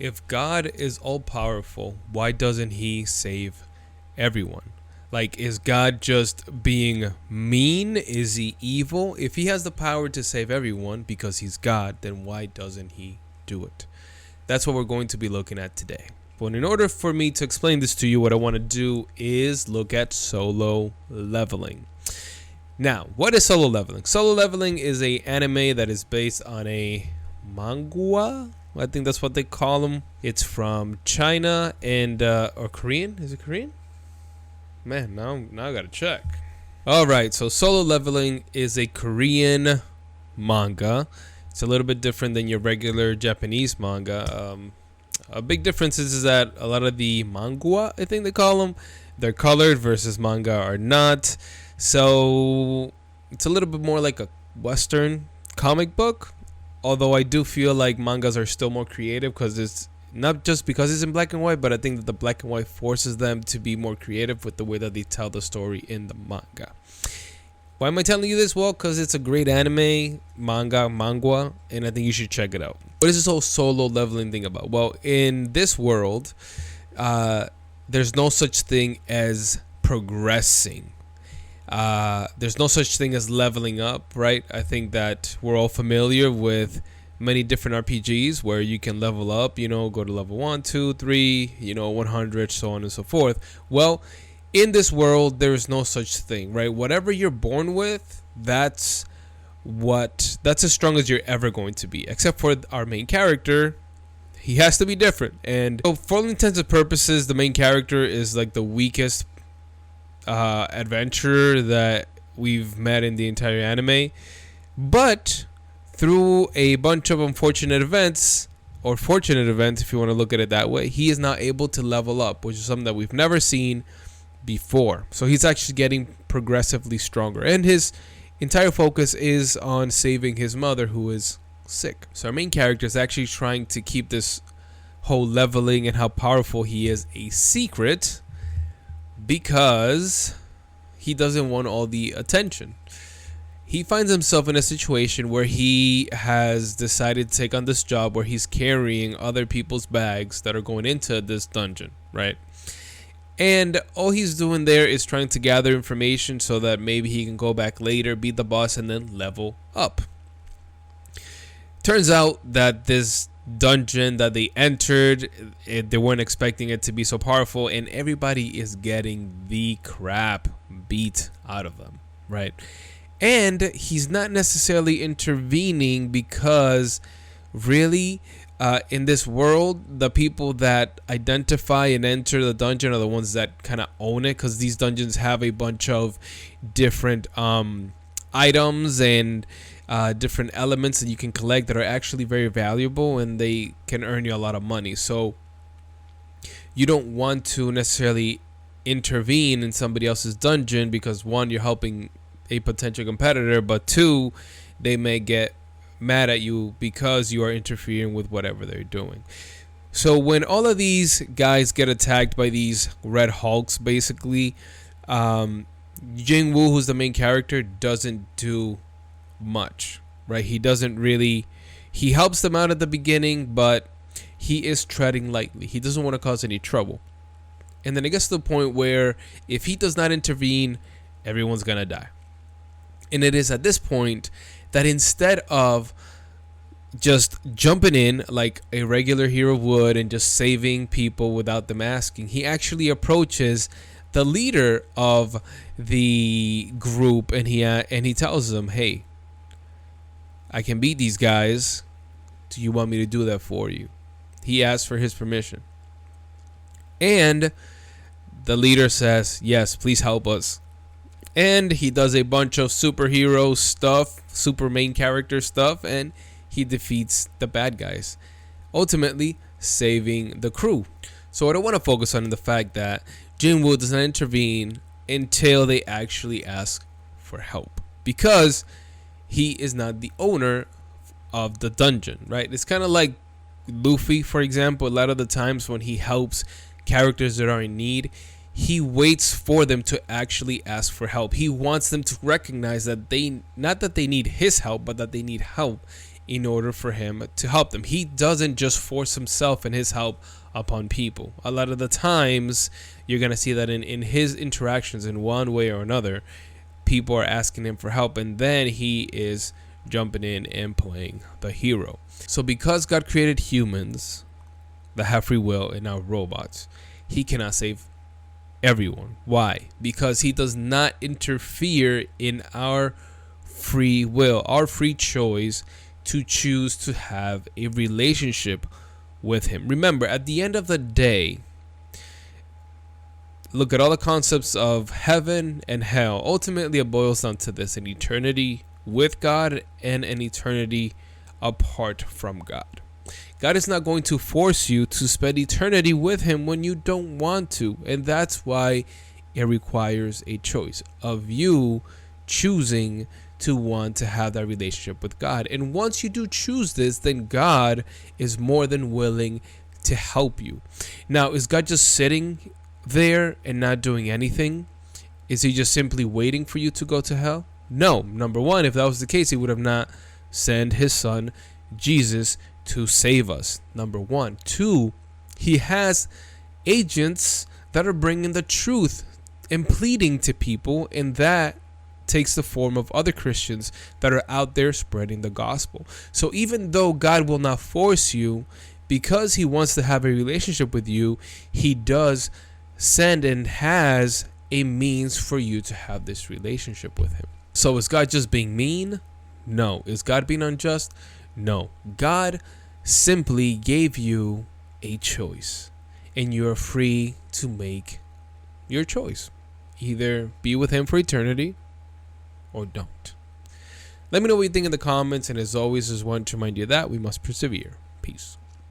If God is all powerful, why doesn't he save everyone? Like, is God just being mean? Is he evil? If he has the power to save everyone because he's God, then why doesn't he do it? That's what we're going to be looking at today. But in order for me to explain this to you, what I want to do is look at solo leveling. Now, what is solo leveling? Solo leveling is a anime that is based on a manga. I think that's what they call them. It's from China and or Korean. Is it Korean? Man, now I gotta check. All right, so Solo Leveling is a Korean manga. It's a little bit different than your regular Japanese manga. A big difference is that a lot of the manga, I think they call them, they're colored versus manga are not. So it's a little bit more like a Western comic book. Although I do feel like mangas are still more creative because it's not just because it's in black and white, but I think that the black and white forces them to be more creative with the way that they tell the story in the manga. Why am I telling you this? Well, because it's a great anime, manga, and I think you should check it out. What is this whole solo leveling thing about? Well, in this world, there's no such thing as progressing. There's no such thing as leveling up, right? I think that we're all familiar with many different RPGs where you can level up, go to level 1, 2, 3, 100, so on and so forth. Well, in this world, there is no such thing, right? Whatever you're born with, that's as strong as you're ever going to be, except for our main character. He has to be different. And so for all intents and purposes, the main character is like the weakest adventurer that we've met in the entire anime, but through a bunch of unfortunate events, or fortunate events if you want to look at it that way, he is now able to level up, which is something that we've never seen before. So he's actually getting progressively stronger, and his entire focus is on saving his mother, who is sick. So our main character is actually trying to keep this whole leveling and how powerful he is a secret, because he doesn't want all the attention. He finds himself in a situation where he has decided to take on this job where he's carrying other people's bags that are going into this dungeon, right? And all he's doing there is trying to gather information so that maybe he can go back later, beat the boss, and then level up. Turns out that this dungeon that they entered, they weren't expecting it to be so powerful, and everybody is getting the crap beat out of them, right? And he's not necessarily intervening because really in this world, the people that identify and enter the dungeon are the ones that kind of own it, because these dungeons have a bunch of different items and different elements that you can collect that are actually very valuable, and they can earn you a lot of money. So you don't want to necessarily intervene in somebody else's dungeon because, one, you're helping a potential competitor, but two, they may get mad at you because you are interfering with whatever they're doing. So when all of these guys get attacked by these red hulks, basically, Jing-Woo, who's the main character, doesn't do much, right? He helps them out at the beginning, but he is treading lightly. He doesn't want to cause any trouble. And then it gets to the point where if he does not intervene, everyone's gonna die. And it is at this point that instead of just jumping in like a regular hero would and just saving people without them asking, he actually approaches the leader of the group and he tells them, "Hey, I can beat these guys. Do you want me to do that for you?" He asks for his permission. And the leader says, "Yes, please help us." And he does a bunch of superhero stuff, super main character stuff, and he defeats the bad guys, ultimately saving the crew. So what I want to focus on is the fact that Jin-Woo does not intervene until they actually ask for help, because he is not the owner of the dungeon, right? It's kind of like Luffy, for example. A lot of the times when he helps characters that are in need, he waits for them to actually ask for help. He wants them to recognize that not that they need his help, but that they need help in order for him to help them. He doesn't just force himself and his help upon people. A lot of the times you're going to see that in his interactions in one way or another, people are asking him for help, and then he is jumping in and playing the hero. So because God created humans that have free will and now robots, he cannot save everyone. Why? Because he does not interfere in our free will, our free choice to choose to have a relationship with him. Remember, at the end of the day, look at all the concepts of heaven and hell. Ultimately, it boils down to this: an eternity with God and an eternity apart from God. God is not going to force you to spend eternity with him when you don't want to. And that's why it requires a choice of you choosing to want to have that relationship with God. And once you do choose this, then God is more than willing to help you. Now, is God just sitting there and not doing anything? Is he just simply waiting for you to go to hell? No. Number one, if that was the case, he would have not sent his son, Jesus, to save us. Number one. Two, he has agents that are bringing the truth and pleading to people, and that takes the form of other Christians that are out there spreading the gospel. So even though God will not force you, because he wants to have a relationship with you, he does send and has a means for you to have this relationship with him. So is God just being mean? No. Is God being unjust? No. God simply gave you a choice, and you're free to make your choice. Either be with him for eternity or don't. Let me know what you think in the comments, and as always, just want to remind you that we must persevere. Peace.